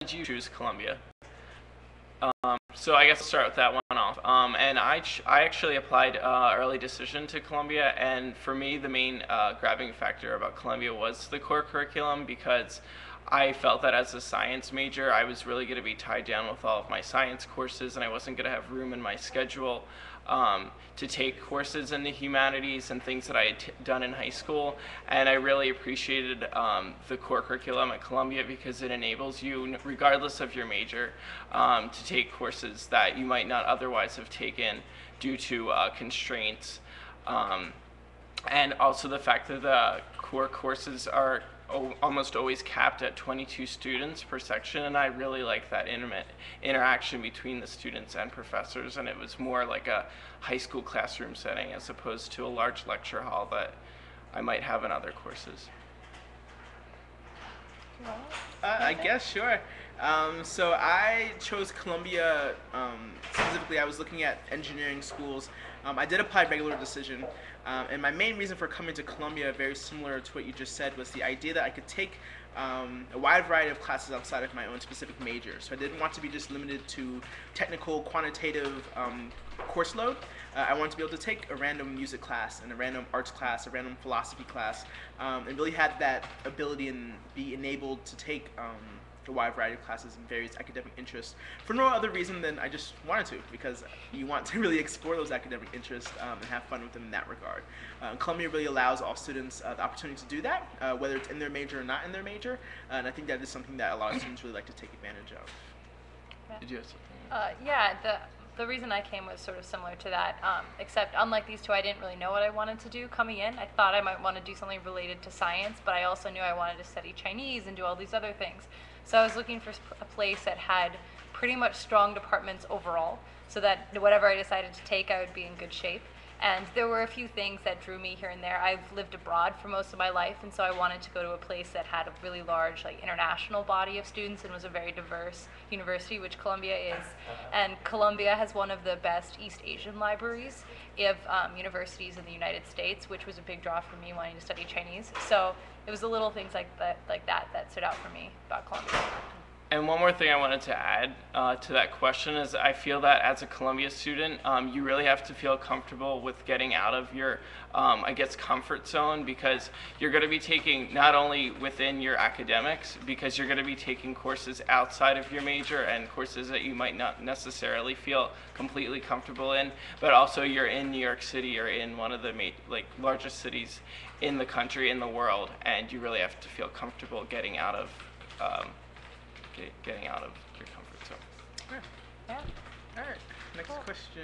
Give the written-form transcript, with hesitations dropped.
did you choose Columbia? So I guess I'll start with that one off. And I actually applied early decision to Columbia, and for me, the main grabbing factor about Columbia was the core curriculum because I felt that as a science major, I was really going to be tied down with all of my science courses, and I wasn't going to have room in my schedule to take courses in the humanities and things that I had done in high school. And I really appreciated the core curriculum at Columbia because it enables you, regardless of your major, to take courses that you might not otherwise have taken due to constraints. And also the fact that the core courses are almost always capped at 22 students per section, and I really like that intimate interaction between the students and professors, and it was more like a high school classroom setting as opposed to a large lecture hall that I might have in other courses. I guess, sure. So I chose Columbia. Specifically, I was looking at engineering schools. I did apply regular decision, and my main reason for coming to Columbia, very similar to what you just said, was the idea that I could take a wide variety of classes outside of my own specific major. So I didn't want to be just limited to technical, quantitative course load. I wanted to be able to take a random music class and a random arts class, a random philosophy class, and really had that ability and be enabled to take a wide variety of classes and various academic interests for no other reason than I just wanted to, because you want to really explore those academic interests and have fun with them in that regard. Columbia really allows all students the opportunity to do that, whether it's in their major or not in their major, and I think that is something that a lot of students really like to take advantage of. Yeah. Did you have something? Yeah, the reason I came was sort of similar to that, except unlike these two, I didn't really know what I wanted to do coming in. I thought I might want to do something related to science, but I also knew I wanted to study Chinese and do all these other things. So I was looking for a place that had pretty much strong departments overall, so that whatever I decided to take, I would be in good shape. And there were a few things that drew me here and there. I've lived abroad for most of my life, and so I wanted to go to a place that had a really large, like, international body of students and was a very diverse university, which Columbia is. And Columbia has one of the best East Asian libraries of universities in the United States, which was a big draw for me wanting to study Chinese. So it was the little things like that stood out for me about Columbia. And one more thing I wanted to add to that question is I feel that as a Columbia student, you really have to feel comfortable with getting out of your, I guess, comfort zone, because you're going to be taking not only within your academics, because you're going to be taking courses outside of your major and courses that you might not necessarily feel completely comfortable in, but also you're in New York City or in one of the largest cities in the country, in the world, and you really have to feel comfortable getting out of your comfort zone. Yeah. All right. Next question.